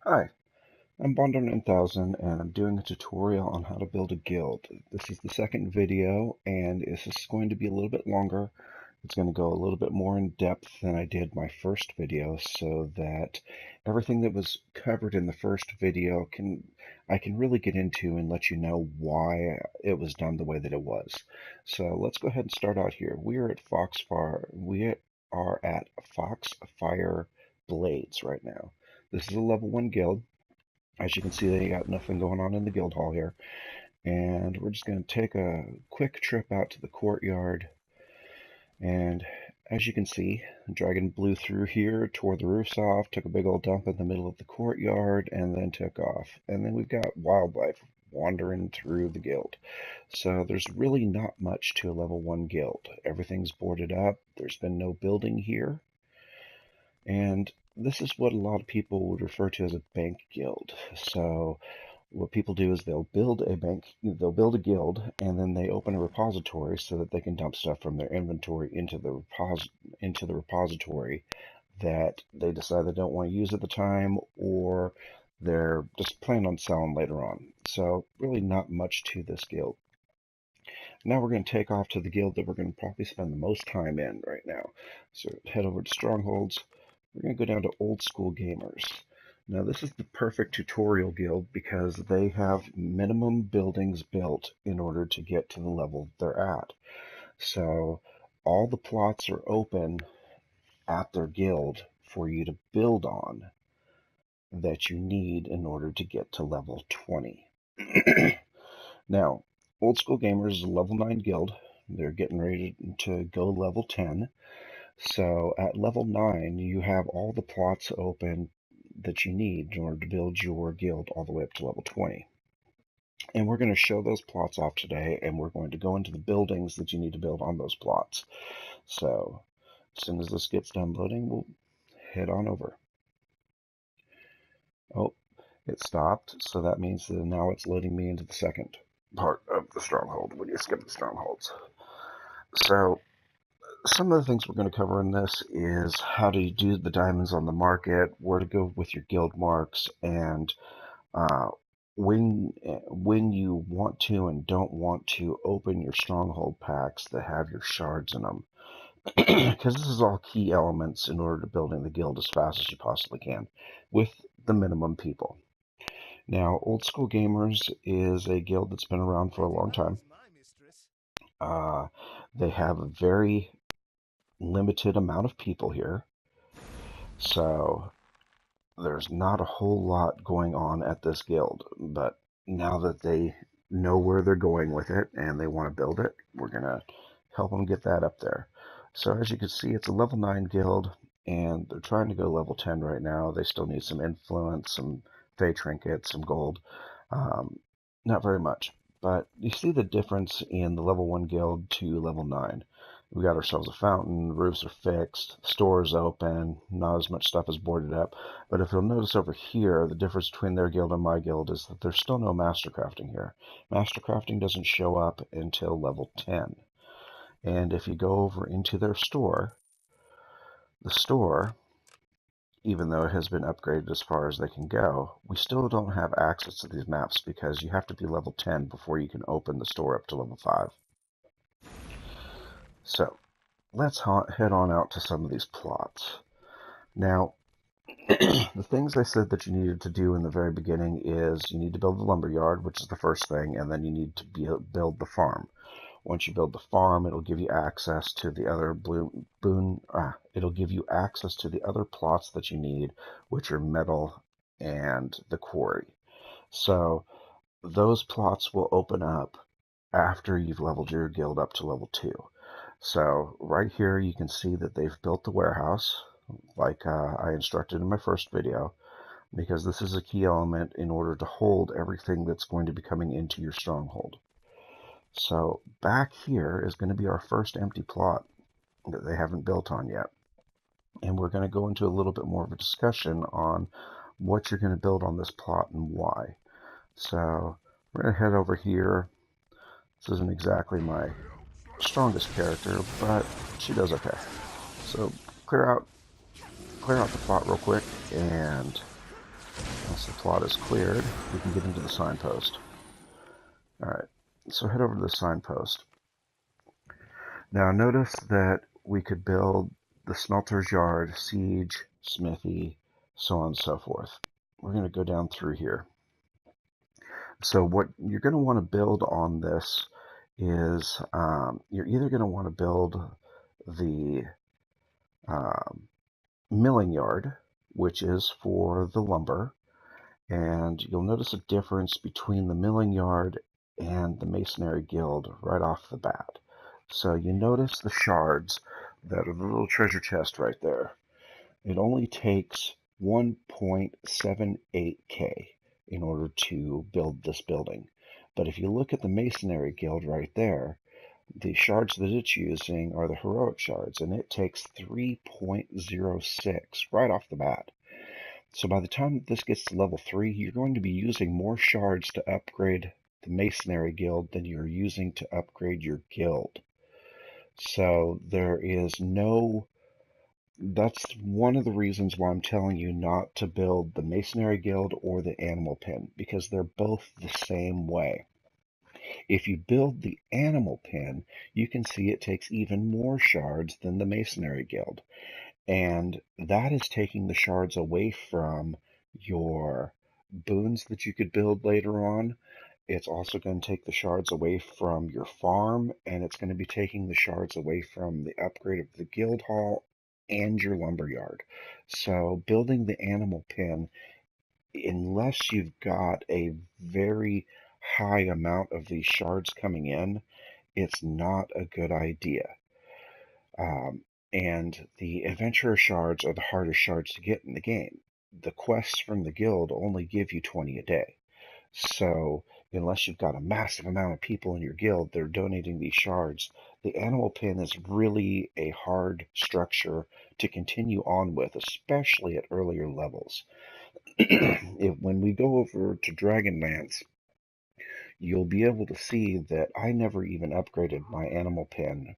Hi, I'm Bonder9000 and I'm doing a tutorial on how to build a guild. This is the second video and this is going to be a little bit longer. It's going to go a little bit more in depth than I did my first video so that everything that was covered in the first video I can really get into and let you know why it was done the way that it was. So let's go ahead and start out here. We are at Foxfire Blades right now. This is a level 1 guild. As you can see, they got nothing going on in the guild hall here. And we're just going to take a quick trip out to the courtyard. And as you can see, the dragon blew through here, tore the roofs off, took a big old dump in the middle of the courtyard, and then took off. And then we've got wildlife wandering through the guild. So there's really not much to a level 1 guild. Everything's boarded up. There's been no building here. And this is what a lot of people would refer to as a bank guild. So what people do is they'll build a guild, and then they open a repository so that they can dump stuff from their inventory into the repository that they decide they don't want to use at the time, or they're just planning on selling later on. So really not much to this guild. Now we're going to take off to the guild that we're going to probably spend the most time in right now. So head over to Strongholds. We're going to go down to Old School Gamers. Now this is the perfect tutorial guild because they have minimum buildings built in order to get to the level they're at. So all the plots are open at their guild for you to build on that you need in order to get to level 20. Now, Old School Gamers is a level 9 guild. They're getting ready to go level 10. So at level 9, you have all the plots open that you need in order to build your guild all the way up to level 20. And we're going to show those plots off today, and we're going to go into the buildings that you need to build on those plots. So as soon as this gets done loading, we'll head on over. Oh, it stopped, so that means that now it's loading me into the second part of the stronghold when you skip the strongholds. So some of the things we're going to cover in this is how to do the diamonds on the market, where to go with your guild marks, and uh, when you want to and don't want to open your stronghold packs that have your shards in them. Because this is all key elements in order to building the guild as fast as you possibly can with the minimum people. Now, Old School Gamers is a guild that's been around for a long time. They have a very limited amount of people here, so there's not a whole lot going on at this guild. But now that they know where they're going with it and they want to build it, we're going to help them get that up there. So as you can see, it's a level 9 guild, and they're trying to go level 10 right now. They still need some influence, some fey trinkets, some gold. Not very much. But you see the difference in the level 1 guild to level 9. We got ourselves a fountain, the roofs are fixed, stores open, not as much stuff is boarded up. But if you'll notice over here, the difference between their guild and my guild is that there's still no master crafting here. Master crafting doesn't show up until level 10. And if you go over into their store, the store, even though it has been upgraded as far as they can go, we still don't have access to these maps because you have to be level 10 before you can open the store up to level 5. So, let's head on out to some of these plots. Now, the things I said that you needed to do in the very beginning is you need to build the lumberyard, which is the first thing, and then you need to build the farm. Once you build the farm, it'll give you access to the other it'll give you access to the other plots that you need, which are metal and the quarry. So those plots will open up after you've leveled your guild up to level 2. So right here you can see that they've built the warehouse like I instructed in my first video, because this is a key element in order to hold everything that's going to be coming into your stronghold. So back here is going to be our first empty plot that they haven't built on yet. And we're going to go into a little bit more of a discussion on what you're going to build on this plot and why. So we're going to head over here. This isn't exactly my strongest character, but she does okay. So clear out the plot real quick and Once the plot is cleared, we can get into the signpost. Alright, so head over to the signpost. Now notice that we could build the smelter's yard, siege, smithy, so on and so forth. We're going to go down through here. So what you're going to want to build on this is you're either going to want to build the milling yard, which is for the lumber, and you'll notice a difference between the milling yard and the masonry guild right off the bat. So you notice the shards that are the little treasure chest right there. It only takes 1.78k in order to build this building. But if you look at the masonry guild right there, the shards that it's using are the heroic shards, and it takes 3.06 right off the bat. So by the time this gets to level 3, you're going to be using more shards to upgrade the masonry guild than you're using to upgrade your guild. So there is no... That's one of the reasons why I'm telling you not to build the Masonry Guild or the Animal Pen, because they're both the same way. If you build the Animal Pen, you can see it takes even more shards than the Masonry Guild. And that is taking the shards away from your boons that you could build later on. It's also going to take the shards away from your farm, and it's going to be taking the shards away from the upgrade of the guild hall and your lumberyard. So building the animal pen, unless you've got a very high amount of these shards coming in, it's not a good idea. And the adventurer shards are the hardest shards to get in the game. The quests from the guild only give you 20 a day. So unless you've got a massive amount of people in your guild that are donating these shards, the animal pen is really a hard structure to continue on with, especially at earlier levels. When we go over to Dragonlance, you'll be able to see that I never even upgraded my animal pen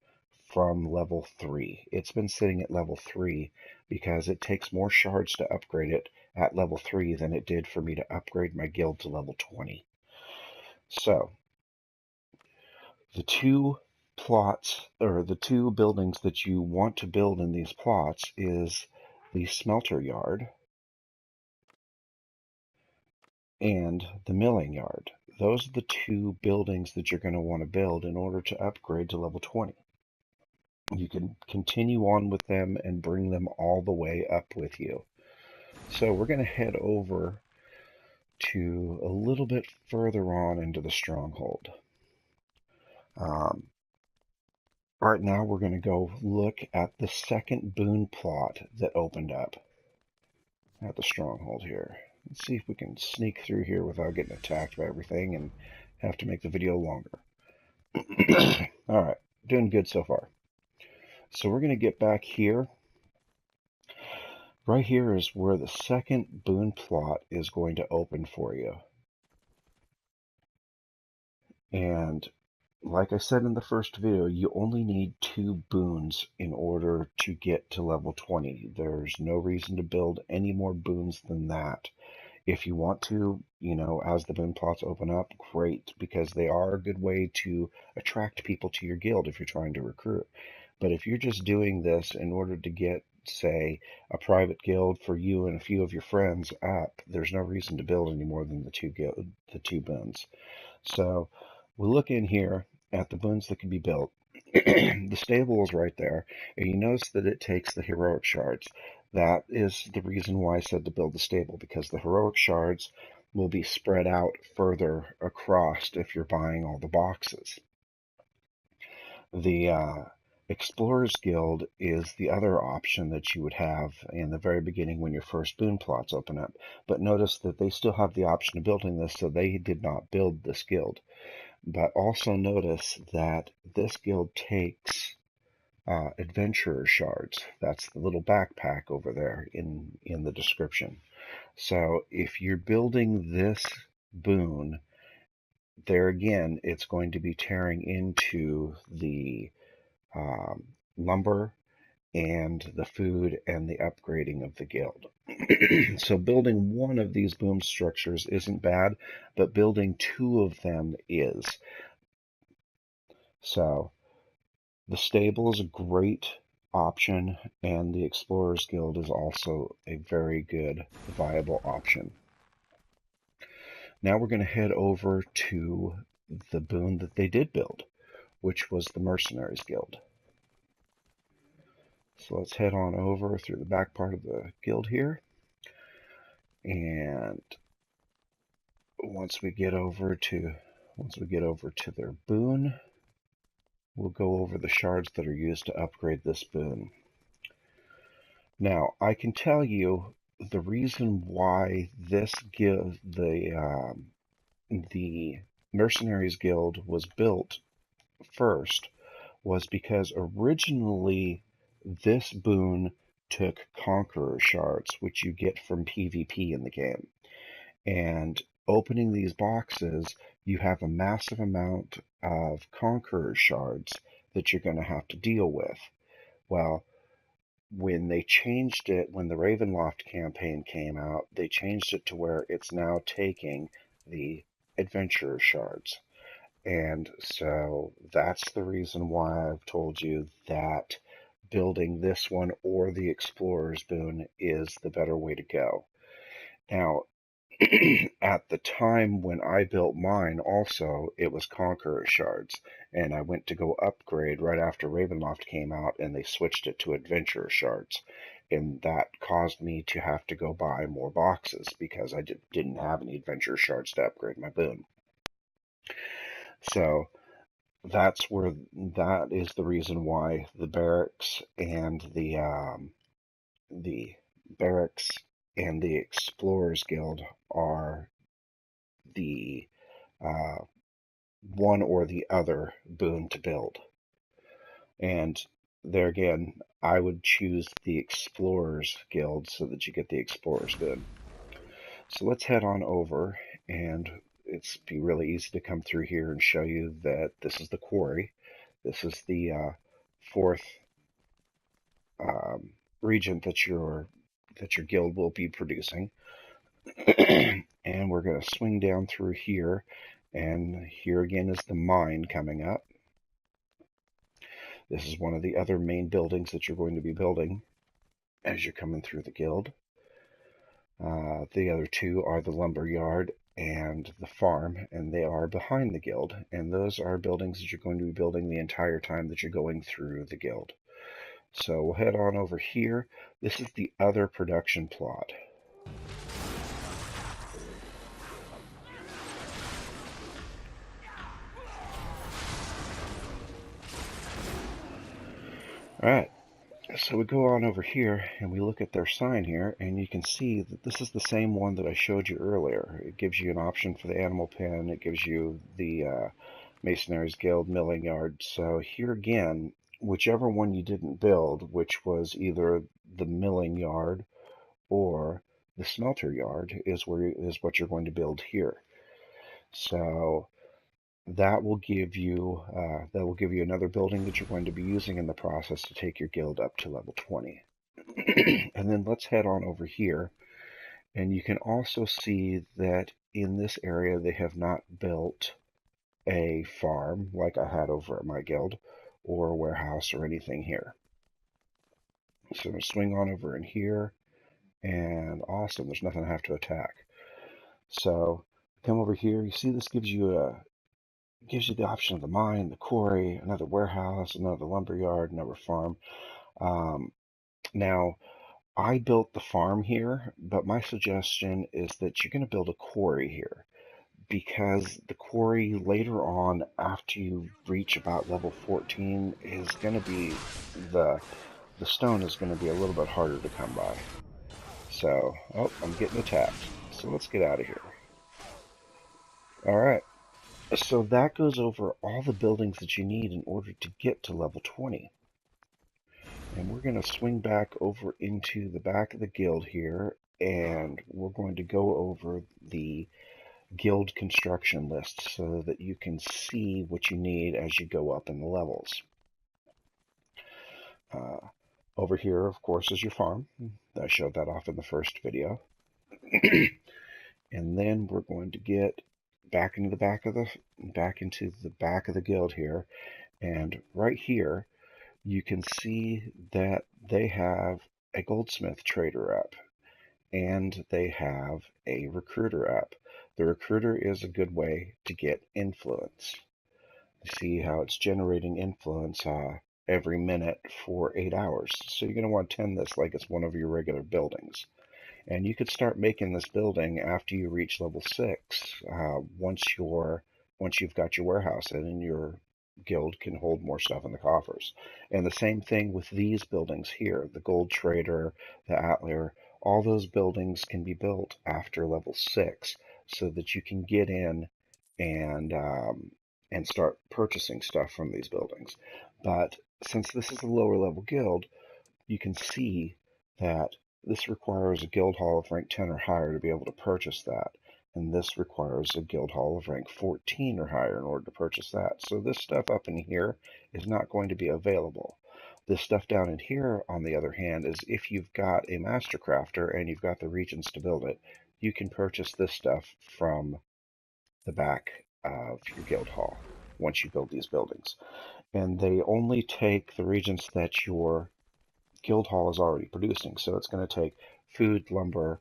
from level 3. It's been sitting at level 3 because it takes more shards to upgrade it at level 3 than it did for me to upgrade my guild to level 20. So, the two plots, or the two buildings that you want to build in these plots is the smelter yard and the milling yard. Those are the two buildings that you're going to want to build in order to upgrade to level 20. You can continue on with them and bring them all the way up with you. So we're going to head over to a little bit further on into the stronghold. Right now we're going to go look at the second boon plot that opened up at the stronghold here. Let's see if we can sneak through here without getting attacked by everything and have to make the video longer. Alright, doing good so far. So we're going to get back here. Right here is where the second boon plot is going to open for you. And like I said in the first video, you only need 2 boons in order to get to level 20. There's no reason to build any more boons than that. If you want to, as the boon plots open up, great, because they are a good way to attract people to your guild if you're trying to recruit. But if you're just doing this in order to get, say, a private guild for you and a few of your friends up, there's no reason to build any more than the 2 boons. So we'll look in here at the boons that can be built. The stable is right there, and you notice that it takes the heroic shards. That is the reason why I said to build the stable, because the heroic shards will be spread out further across if you're buying all the boxes. The Explorers Guild is the other option that you would have in the very beginning when your first boon plots open up. But notice that they still have the option of building this, so they did not build this guild. But also notice that this guild takes adventurer shards. That's the little backpack over there in the description. So if you're building this boon, there again, it's going to be tearing into the lumber and the food and the upgrading of the guild. So building one of these boom structures isn't bad, but building two of them is. So the stable is a great option, and the Explorers Guild is also a very good, viable option. Now we're going to head over to the boon that they did build, which was the Mercenaries Guild. So let's head on over through the back part of the guild here. And once we get over to their boon, we'll go over the shards that are used to upgrade this boon. Now, I can tell you the reason why this guild, the Mercenaries Guild, was built first was because originally this boon took Conqueror shards, which you get from PvP in the game. And opening these boxes, you have a massive amount of Conqueror shards that you're going to have to deal with. Well, when they changed it, when the Ravenloft campaign came out, they changed it to where it's now taking the Adventurer shards. And so that's the reason why I've told you that building this one or the Explorer's boon is the better way to go. Now, at the time when I built mine also, it was Conqueror shards, and I went to go upgrade right after Ravenloft came out, and they switched it to Adventurer shards, and that caused me to have to go buy more boxes because I didn't have any Adventurer shards to upgrade my boon. So that is the reason why the barracks and the barracks and the Explorers Guild are the one or the other boon to build. And there again, I would choose the Explorers Guild so that you get the Explorers boon. So let's head on over, and it's be really easy to come through here and show you that this is the quarry. This is the fourth region that your guild will be producing. And we're going to swing down through here, and here again is the mine coming up. This is one of the other main buildings that you're going to be building as you're coming through the guild. The other two are the lumber yard and the farm, and they are behind the guild, and those are buildings that you're going to be building the entire time that you're going through the guild. So we'll head on over here. This is the other production plot. Alright, so we go on over here and we look at their sign here, and you can see that this is the same one that I showed you earlier. It gives you an option for the animal pen, it gives you the Masonry's Guild milling yard. So here again, whichever one you didn't build, which was either the milling yard or the smelter yard, is what you're going to build here. So that will give you another building that you're going to be using in the process to take your guild up to level 20. And then let's head on over here, and you can also see that in this area they have not built a farm like I had over at my guild, or a warehouse or anything here. So I'm going to swing on over in here, and awesome, there's nothing I have to attack. So come over here, you see this gives you the option of the mine, the quarry, another warehouse, another lumber yard, another farm. Now, I built the farm here, but my suggestion is that you're going to build a quarry here, because the quarry later on, after you reach about level 14, is going to be the stone is going to be a little bit harder to come by. So, oh, I'm getting attacked. So let's get out of here. Alright, so that goes over all the buildings that you need in order to get to level 20. And we're going to swing back over into the back of the guild here, and we're going to go over the guild construction list so that you can see what you need as you go up in the levels. Over here, of course, is your farm. I showed that off in the first video. And then we're going to get back into the back of the guild here. And right here, you can see that they have a goldsmith trader up, and they have a recruiter up. The recruiter is a good way to get influence. You see how it's generating influence every minute for 8 hours. So you're going to want to tend this like it's one of your regular buildings. And you could start making this building after you reach level 6, once you've got your warehouse in and your guild can hold more stuff in the coffers. And the same thing with these buildings here, the gold trader, the atelier, all those buildings can be built after level 6 so that you can get in and start purchasing stuff from these buildings. But since this is a lower level guild, you can see that this requires a guild hall of rank 10 or higher to be able to purchase that. And this requires a guild hall of rank 14 or higher in order to purchase that. So this stuff up in here is not going to be available. This stuff down in here, on the other hand, is if you've got a master crafter and you've got the regions to build it, you can purchase this stuff from the back of your guild hall once you build these buildings. And they only take the regions that your guild hall is already producing. So it's going to take food, lumber,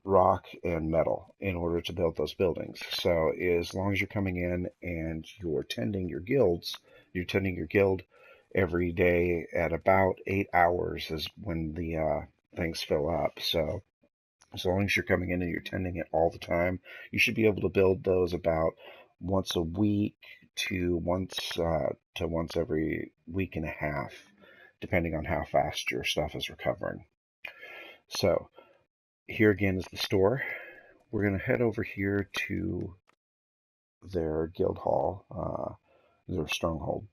rock, and metal in order to build those buildings. So as long as you're coming in and you're tending your guild every day at about 8 hours is when the things fill up. So as long as you're coming in and you're tending it all the time, you should be able to build those about once a week to once every week and a half, depending on how fast your stuff is recovering. So here again is the store. We're going to head over here to their guild hall, their stronghold.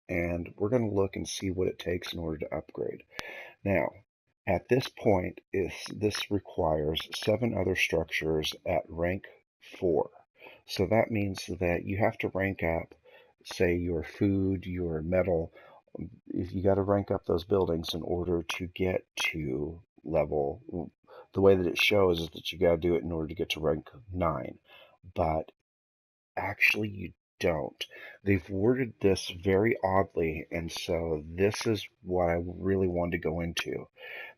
And we're going to look and see what it takes in order to upgrade. Now, at this point, this requires 7 other structures at rank 4. So that means that you have to rank up, say, your food, your metal. If you got to rank up those buildings in order to get to level. The way that it shows is that you got to do it in order to get to rank 9. But actually, you don't. They've worded this very oddly, and so this is what I really wanted to go into.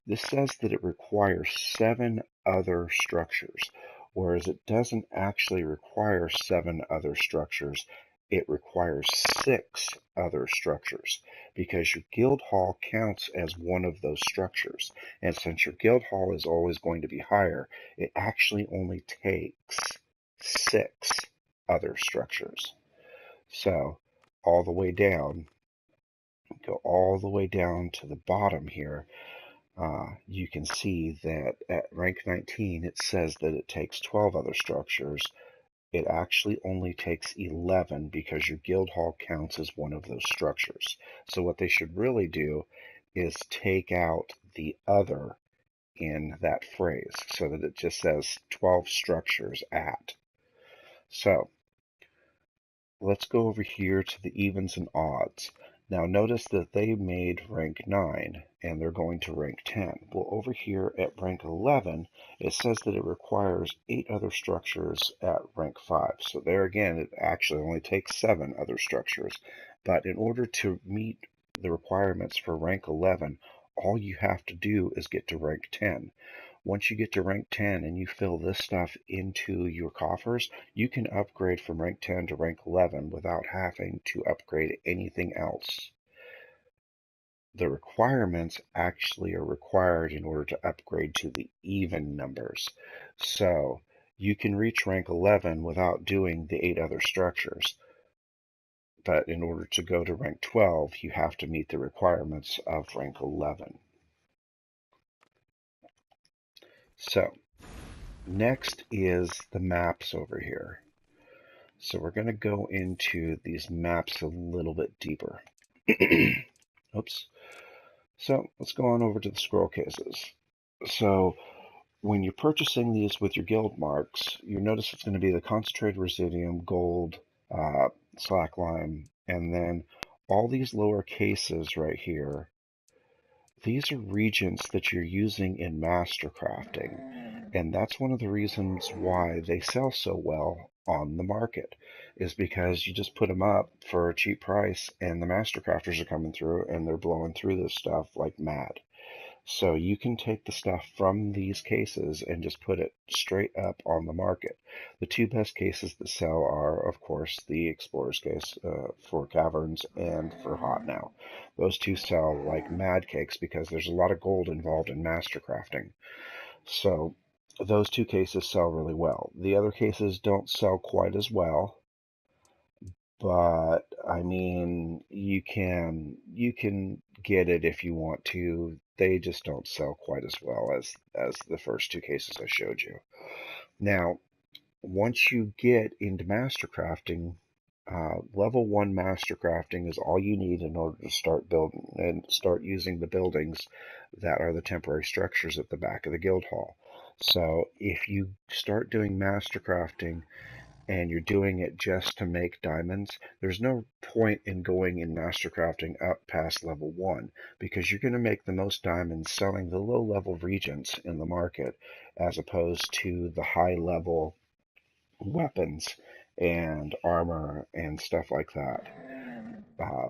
This says that it requires 7 other structures, whereas it doesn't actually require 7 other structures. It requires 6 other structures because your guild hall counts as one of those structures. And since your guild hall is always going to be higher, it actually only takes 6 other structures. So all the way down, go all the way down to the bottom here. You can see that at rank 19 it says that it takes 12 other structures. It actually only takes 11 because your guild hall counts as one of those structures. So what they should really do is take out the other in that phrase so that it just says 12 structures at. So let's go over here to the evens and odds. Now notice that they made rank 9 and they're going to rank 10. Well, over here at rank 11, it says that it requires 8 other structures at rank 5. So there again, it actually only takes 7 other structures. But in order to meet the requirements for rank 11, all you have to do is get to rank 10. Once you get to rank 10 and you fill this stuff into your coffers, you can upgrade from rank 10 to rank 11 without having to upgrade anything else. The requirements actually are required in order to upgrade to the even numbers. So you can reach rank 11 without doing the 8 other structures. But in order to go to rank 12, you have to meet the requirements of rank 11. So next is the maps over here. So we're going to go into these maps a little bit deeper. Oops. So let's go on over to the scroll cases. So when you're purchasing these with your guild marks, you notice it's going to be the concentrated residium, gold, slack lime, and then all these lower cases right here, these are regents that you're using in master crafting, and that's one of the reasons why they sell so well on the market, is because you just put them up for a cheap price and the master crafters are coming through and they're blowing through this stuff like mad. So you can take the stuff from these cases and just put it straight up on the market. The two best cases that sell are, of course, the Explorer's case for caverns and for hot now. Those two sell like mad cakes because there's a lot of gold involved in master crafting. So those two cases sell really well. The other cases don't sell quite as well, but I mean, you can get it if you want to. They just don't sell quite as well as the first two cases I showed you. Now, once you get into master crafting, level 1 master crafting is all you need in order to start building and start using the buildings that are the temporary structures at the back of the guild hall. So if you start doing master crafting and you're doing it just to make diamonds, there's no point in going in master crafting up past level 1, because you're going to make the most diamonds selling the low level regents in the market as opposed to the high level weapons and armor and stuff like that.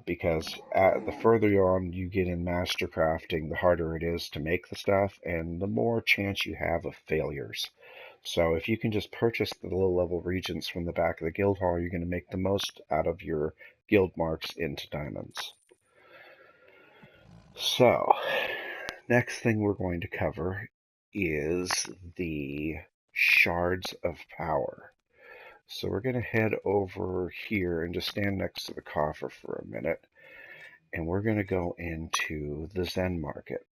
Because the further on you get in master crafting, the harder it is to make the stuff and the more chance you have of failures. So if you can just purchase the low-level regents from the back of the guild hall, you're going to make the most out of your guild marks into diamonds. So, next thing we're going to cover is the shards of power. So we're going to head over here and just stand next to the coffer for a minute, and we're going to go into the Zen market.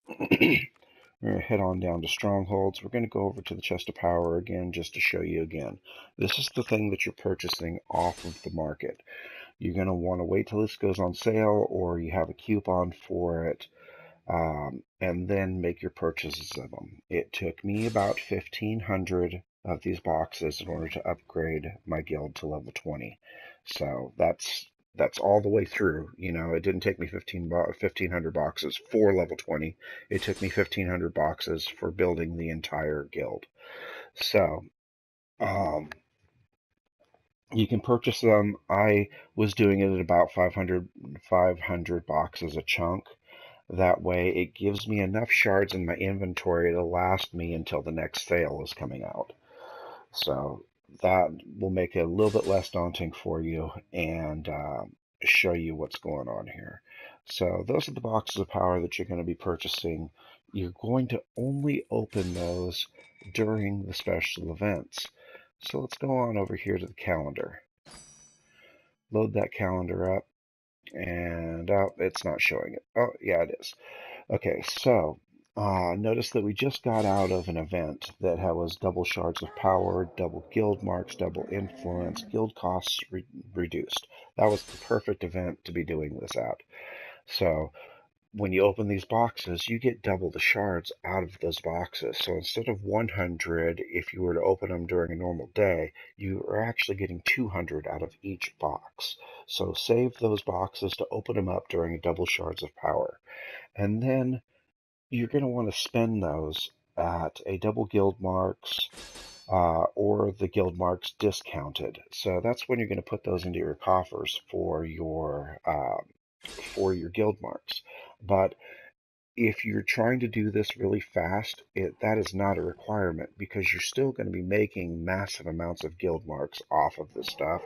We're going to head on down to strongholds. We're going to go over to the chest of power again just to show you again. This is the thing that you're purchasing off of the market. You're going to want to wait till this goes on sale or you have a coupon for it, and then make your purchases of them. It took me about 1,500 of these boxes in order to upgrade my guild to level 20. So that's all the way through. You know, it didn't take me 1,500 boxes for level 20. It took me 1,500 boxes for building the entire guild. So, you can purchase them. I was doing it at about 500 boxes a chunk. That way it gives me enough shards in my inventory to last me until the next sale is coming out. So that will make it a little bit less daunting for you and show you what's going on here. So those are the boxes of power that you're going to be purchasing. You're going to only open those during the special events. So let's go on over here to the calendar. Load that calendar up. And it's not showing it. Oh, yeah, it is. Okay, so notice that we just got out of an event that was double shards of power, double guild marks, double influence, guild costs reduced. That was the perfect event to be doing this at. So when you open these boxes, you get double the shards out of those boxes. So instead of 100, if you were to open them during a normal day, you are actually getting 200 out of each box. So save those boxes to open them up during double shards of power. And then you're going to want to spend those at a double guild marks or the guild marks discounted. So that's when you're going to put those into your coffers for your guild marks. But if you're trying to do this really fast, that is not a requirement, because you're still going to be making massive amounts of guild marks off of this stuff.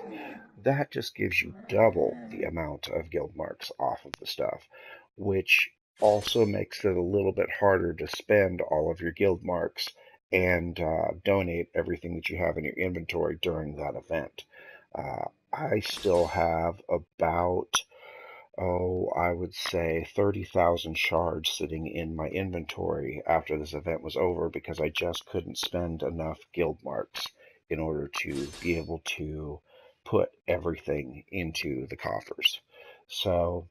That just gives you double the amount of guild marks off of the stuff, which also makes it a little bit harder to spend all of your guild marks and donate everything that you have in your inventory during that event. I still have about I would say 30,000 shards sitting in my inventory after this event was over because I just couldn't spend enough guild marks in order to be able to put everything into the coffers. So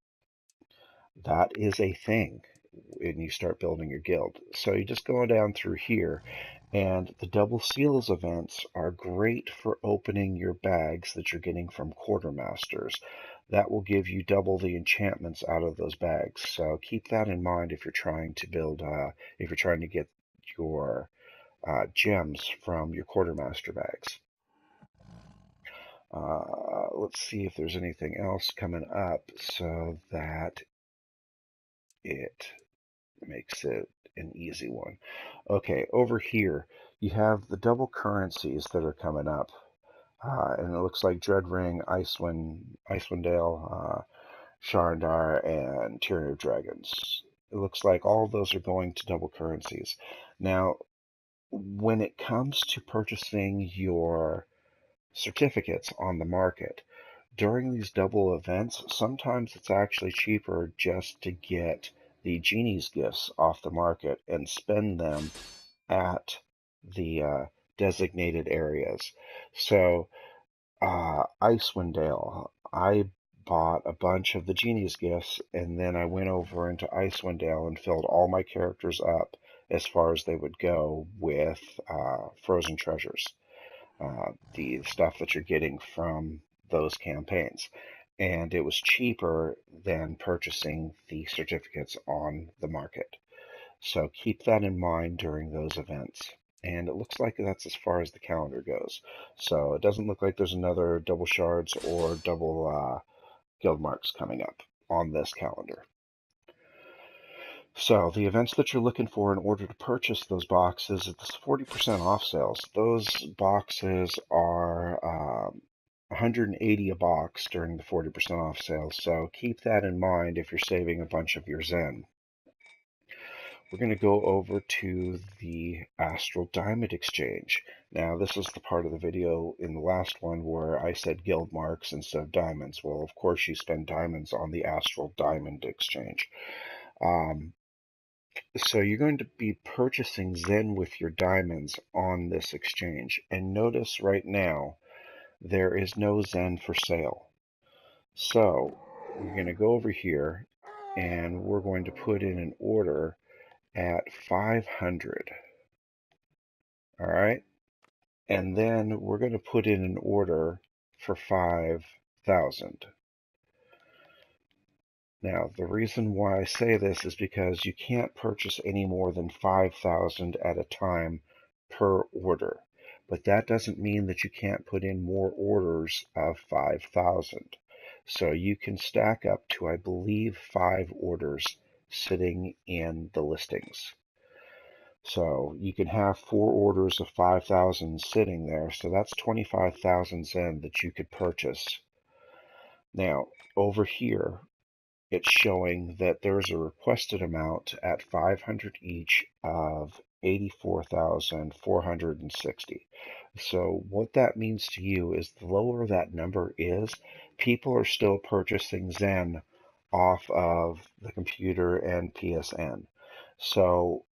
that is a thing when you start building your guild. So you just go down through here, and the double seals events are great for opening your bags that you're getting from quartermasters. that will give you double the enchantments out of those bags. So keep that in mind if you're trying to build, if you're trying to get your gems from your quartermaster bags. Let's see if there's anything else coming up so that it makes it an easy one. Okay, over here you have the double currencies that are coming up. And it looks like Dreadring, Icewind Dale, Sharndar, and Tyranny of Dragons. It looks like all of those are going to double currencies. Now, when it comes to purchasing your certificates on the market, during these double events, sometimes it's actually cheaper just to get the Genie's gifts off the market and spend them at the designated areas. So, Icewind Dale, I bought a bunch of the Genie's gifts, and then I went over into Icewind Dale and filled all my characters up as far as they would go with frozen treasures, the stuff that you're getting from those campaigns. And it was cheaper than purchasing the certificates on the market. So keep that in mind during those events. And it looks like that's as far as the calendar goes. So it doesn't look like there's another double shards or double guild marks coming up on this calendar. So the events that you're looking for in order to purchase those boxes, it's 40% off sales. Those boxes are 180 a box during the 40% off sales. So keep that in mind if you're saving a bunch of your Zen. We're going to go over to the Astral Diamond Exchange. Now, this is the part of the video in the last one where I said guild marks instead of diamonds. Well, of course, you spend diamonds on the Astral Diamond Exchange. So you're going to be purchasing Zen with your diamonds on this exchange. And notice right now, there is no Zen for sale. So we're going to go over here and we're going to put in an order at 500. All right. And then we're going to put in an order for 5,000. Now, the reason why I say this is because you can't purchase any more than 5,000 at a time per order. But that doesn't mean that you can't put in more orders of 5,000. So you can stack up to, I believe, 5 orders sitting in the listings. So you can have 4 orders of 5,000 sitting there. So that's 25,000 Zen that you could purchase. Now, over here, it's showing that there's a requested amount at 500 each of 84,460. So what that means to you is the lower that number is, people are still purchasing Zen off of the computer and PSN. So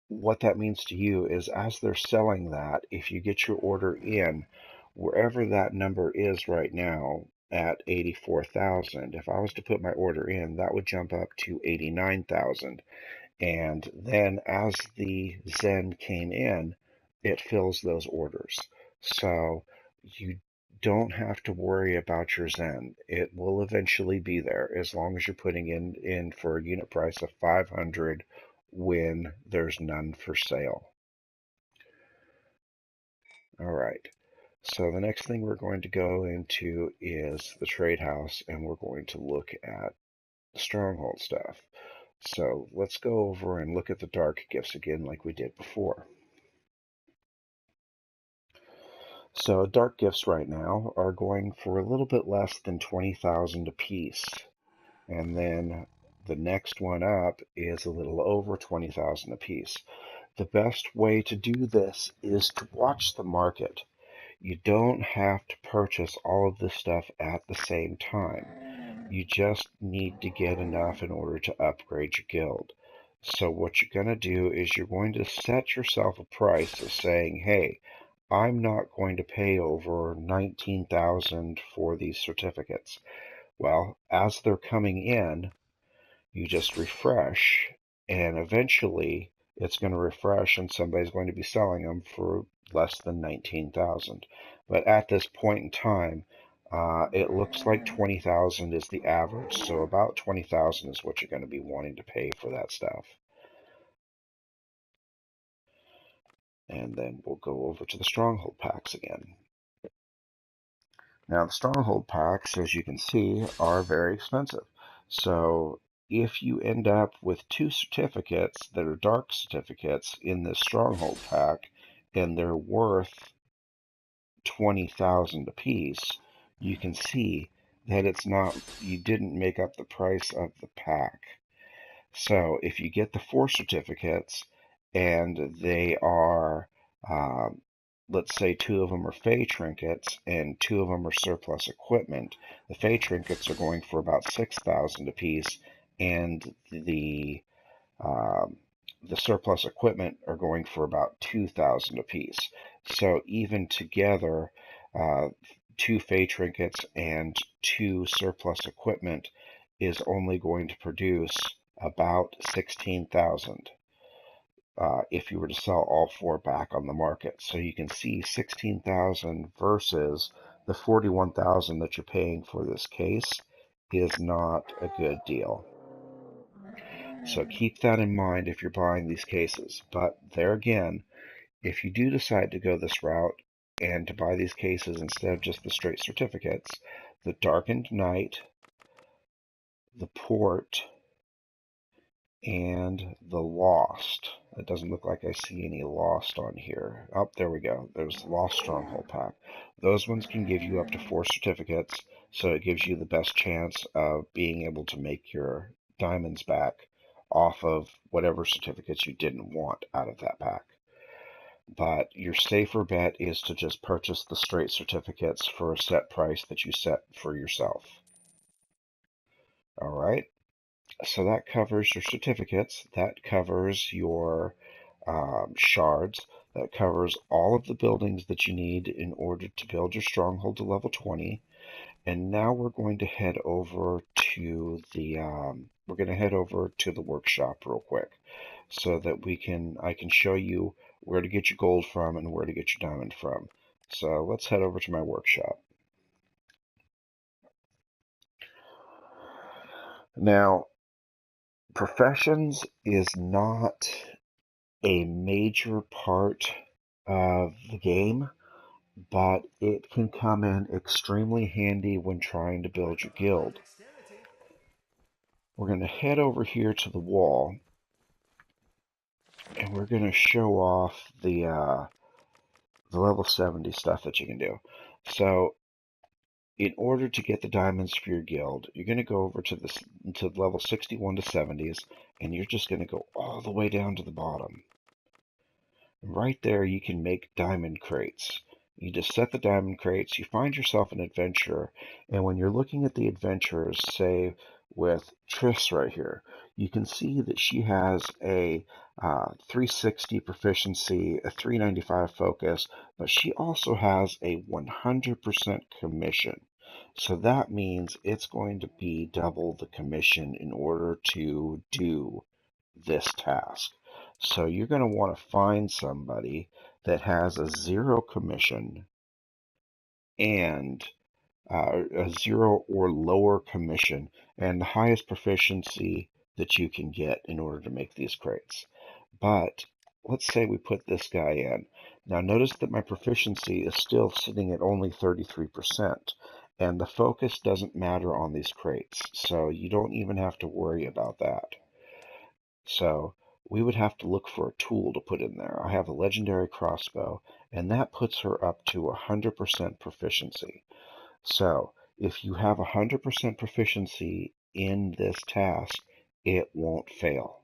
what that means to you is as they're selling that, if you get your order in, wherever that number is right now, at 84,000. If I was to put my order in, that would jump up to 89,000. And then as the Zen came in, it fills those orders. So you don't have to worry about your Zen. It will eventually be there as long as you're putting in for a unit price of 500 when there's none for sale. All right. So the next thing we're going to go into is the trade house, and we're going to look at the stronghold stuff. So let's go over and look at the dark gifts again like we did before. So dark gifts right now are going for a little bit less than 20,000 a piece. And then the next one up is a little over 20,000 a piece. The best way to do this is to watch the market. You don't have to purchase all of this stuff at the same time. You just need to get enough in order to upgrade your guild. So what you're going to do is you're going to set yourself a price of saying, hey, I'm not going to pay over 19,000 for these certificates. Well, as they're coming in, you just refresh, and eventually it's going to refresh and somebody's going to be selling them for less than 19,000. But at this point in time, It looks like 20,000 is the average, so about 20,000 is what you're going to be wanting to pay for that stuff. And then we'll go over to the Stronghold packs again. Now, the Stronghold packs, as you can see, are very expensive. So if you end up with 2 certificates that are dark certificates in this Stronghold pack, and they're worth 20,000 apiece, you can see that it's not, you didn't make up the price of the pack. So if you get the 4 certificates and they are, let's say 2 of them are Fey trinkets and 2 of them are surplus equipment, the Fey trinkets are going for about 6,000 apiece, and the surplus equipment are going for about 2,000 apiece. So even together, 2 Fey trinkets and 2 surplus equipment is only going to produce about 16,000 if you were to sell all 4 back on the market. So you can see 16,000 versus the 41,000 that you're paying for this case is not a good deal. So keep that in mind if you're buying these cases. But there again, if you do decide to go this route and to buy these cases instead of just the straight certificates, the Darkened Night, the Port, and the Lost. It doesn't look like I see any Lost on here. Oh, there we go. There's Lost Stronghold pack. Those ones can give you up to 4 certificates, so it gives you the best chance of being able to make your diamonds back off of whatever certificates you didn't want out of that pack. But your safer bet is to just purchase the straight certificates for a set price that you set for yourself. All right. So that covers your certificates, that covers your shards, that covers all of the buildings that you need in order to build your stronghold to level 20. And now we're going to head over to the workshop real quick, so that I can show you where to get your gold from and where to get your diamond from. So let's head over to my workshop. Now, professions is not a major part of the game, but it can come in extremely handy when trying to build your guild. We're going to head over here to the wall, and we're going to show off the level 70 stuff that you can do. So in order to get the diamonds for your guild, you're going to go over to level 61 to 70s, and you're just going to go all the way down to the bottom. Right there, you can make diamond crates. You just set the diamond crates, you find yourself an adventurer, and when you're looking at the adventurers, say with Triss right here, you can see that she has a 360 proficiency, a 395 focus, but she also has a 100% commission. So that means it's going to be double the commission in order to do this task. So you're going to want to find somebody that has a 0 commission and a 0 or lower commission and the highest proficiency that you can get in order to make these crates. But let's say we put this guy in. Now notice that my proficiency is still sitting at only 33%, and the focus doesn't matter on these crates, so you don't even have to worry about that. So we would have to look for a tool to put in there. I have a legendary crossbow, and that puts her up to 100% proficiency. So if you have 100% proficiency in this task, it won't fail.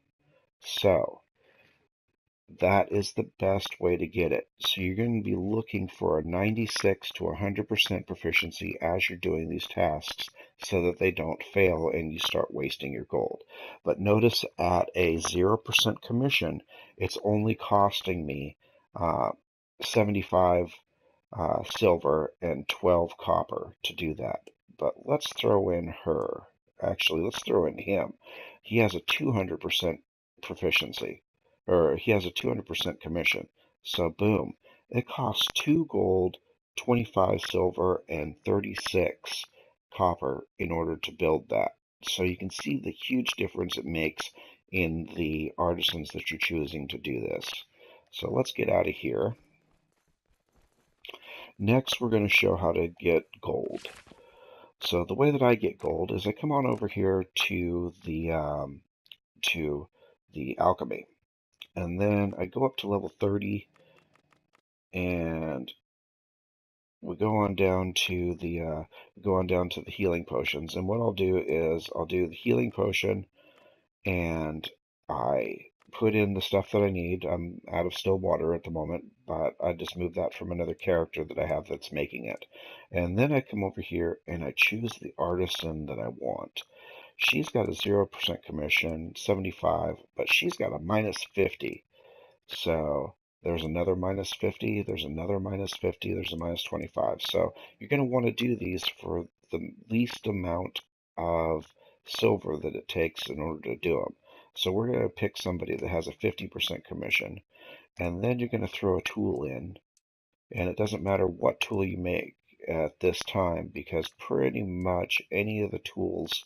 So that is the best way to get it. So you're going to be looking for a 96 to 100% proficiency as you're doing these tasks, so that they don't fail and you start wasting your gold. But notice at a 0% commission, it's only costing me 75 silver and 12 copper to do that. But let's throw in her. Actually, let's throw in him. He has a 200% proficiency, or he has a 200% commission. So boom, it costs 2 gold 25 silver and 36 copper in order to build that. So you can see the huge difference it makes in the artisans that you're choosing to do this. So let's get out of here. Next, we're going to show how to get gold. So the way that I get gold is I come on over here to the alchemy, and then I go up to level 30, and we go on down to the healing potions. And what I'll do is I'll do the healing potion, and I put in the stuff that I need. I'm out of still water at the moment, but I just moved that from another character that I have that's making it. And then I come over here and I choose the artisan that I want. She's got a 0% commission, 75, but she's got a minus 50. So there's another minus 50, there's another minus 50, there's a minus 25. So you're going to want to do these for the least amount of silver that it takes in order to do them. So we're going to pick somebody that has a 50% commission, and then you're going to throw a tool in, and it doesn't matter what tool you make at this time, because pretty much any of the tools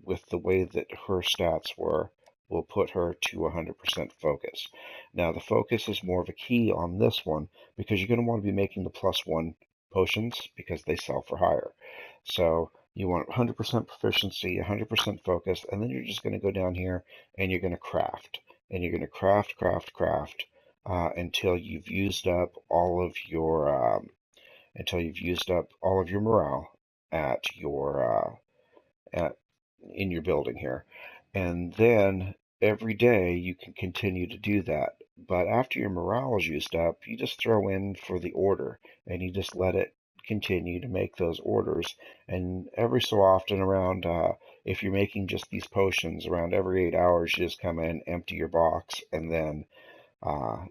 with the way that her stats were will put her to 100% focus. Now the focus is more of a key on this one because you're going to want to be making the +1 potions because they sell for higher. So you want 100% proficiency, 100% focus, and then you're just going to go down here and you're going to craft. And you're going to craft until you've used up all of your morale at your in your building here. And then every day you can continue to do that. But after your morale is used up, you just throw in for the order and you just let it continue to make those orders. And every so often around, if you're making just these potions, around every 8 hours, you just come in, empty your box, and then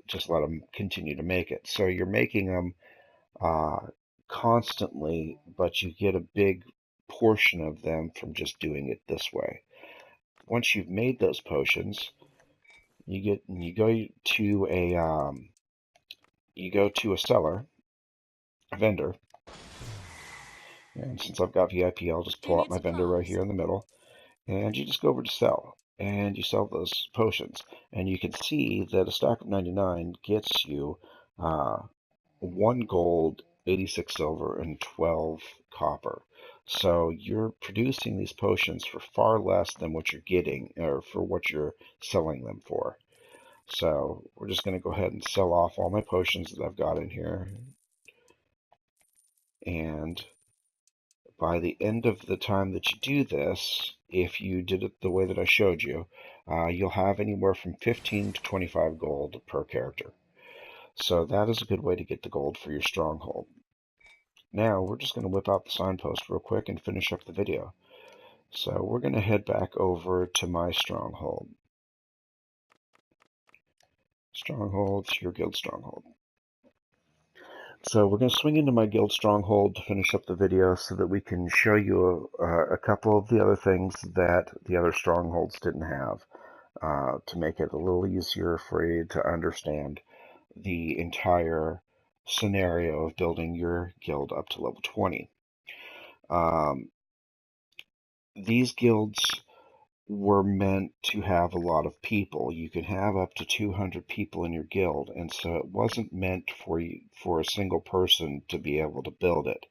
just let them continue to make it. So you're making them constantly, but you get a big portion of them from just doing it this way. Once you've made those potions, you go to a seller, a vendor, and since I've got VIP, I'll just pull out my vendor right here in the middle, and you just go over to sell, and you sell those potions, and you can see that a stack of 99 gets you 1 gold, 86 silver, and 12 copper. So you're producing these potions for far less than what you're getting, or for what you're selling them for. So we're just going to go ahead and sell off all my potions that I've got in here. And by the end of the time that you do this, if you did it the way that I showed you, you'll have anywhere from 15 to 25 gold per character. So that is a good way to get the gold for your stronghold. Now we're just going to whip out the signpost real quick and finish up the video. So we're going to head back over to my stronghold. Strongholds, your guild stronghold. So we're going to swing into my guild stronghold to finish up the video so that we can show you a couple of the other things that the other strongholds didn't have to make it a little easier for you to understand the entire scenario of building your guild up to level 20. These guilds were meant to have a lot of people. You can have up to 200 people in your guild, and so it wasn't meant for a single person to be able to build it.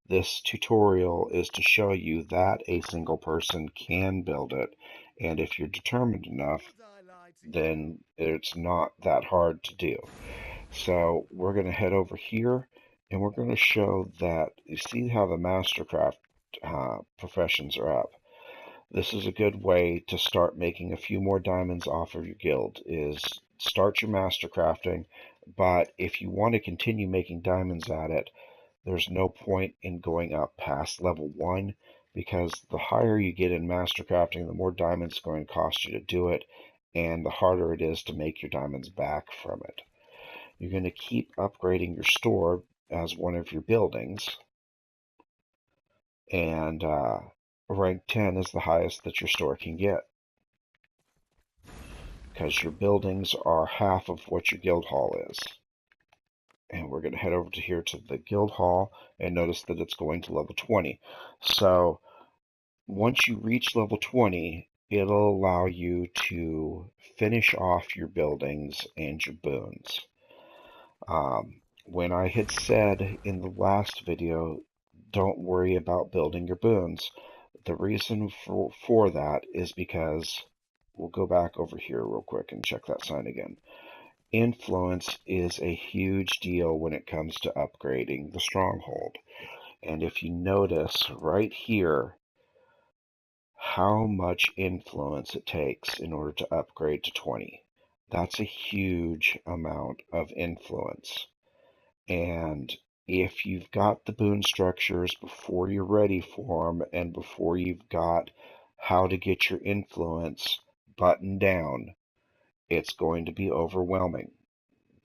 This tutorial is to show you that a single person can build it, and if you're determined enough, then it's not that hard to do. So we're going to head over here, and we're going to show that, you see how the Mastercraft professions are up. This is a good way to start making a few more diamonds off of your guild, is start your Mastercrafting, but if you want to continue making diamonds at it, there's no point in going up past level 1, because the higher you get in Mastercrafting, the more diamonds it's going to cost you to do it, and the harder it is to make your diamonds back from it. You're going to keep upgrading your store as one of your buildings, and rank 10 is the highest that your store can get, because your buildings are half of what your guild hall is. and we're going to head over to here to the guild hall and notice that it's going to level 20. So once you reach level 20, it'll allow you to finish off your buildings and your boons. When I had said in the last video, don't worry about building your boons, the reason for that is because, we'll go back over here real quick and check that sign again. Influence is a huge deal when it comes to upgrading the stronghold. And if you notice right here, how much influence it takes in order to upgrade to 20. That's a huge amount of influence. And if you've got the boon structures before you're ready for them and before you've got how to get your influence buttoned down, it's going to be overwhelming,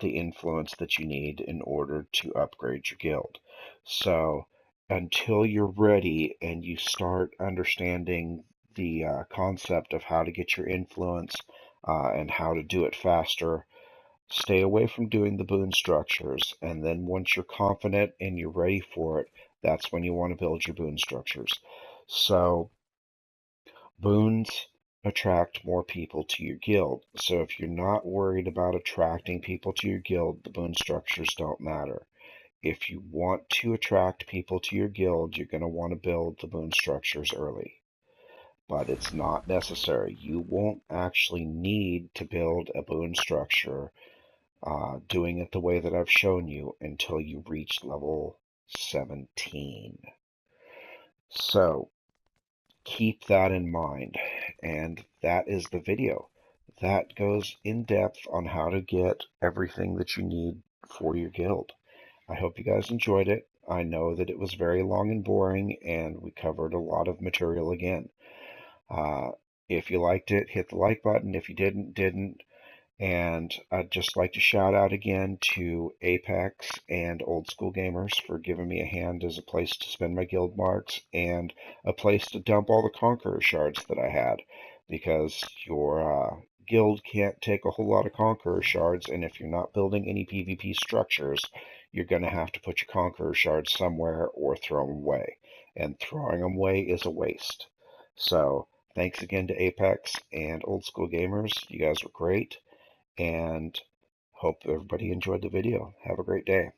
the influence that you need in order to upgrade your guild. So until you're ready and you start understanding the concept of how to get your influence and how to do it faster, stay away from doing the boon structures. And then once you're confident and you're ready for it, that's when you want to build your boon structures. So boons attract more people to your guild. So if you're not worried about attracting people to your guild, the boon structures don't matter. If you want to attract people to your guild, you're going to want to build the boon structures early. But it's not necessary. You won't actually need to build a boon structure doing it the way that I've shown you until you reach level 17. So keep that in mind. And that is the video. That goes in depth on how to get everything that you need for your guild. I hope you guys enjoyed it. I know that it was very long and boring, and we covered a lot of material again. If you liked it, hit the like button. If you didn't. And I'd just like to shout out again to Apex and Old School Gamers for giving me a hand as a place to spend my guild marks and a place to dump all the Conqueror shards that I had, because your guild can't take a whole lot of Conqueror shards, and if you're not building any PvP structures, you're going to have to put your Conqueror shards somewhere or throw them away. And throwing them away is a waste. So thanks again to Apex and Old School Gamers. You guys were great. And hope everybody enjoyed the video. Have a great day.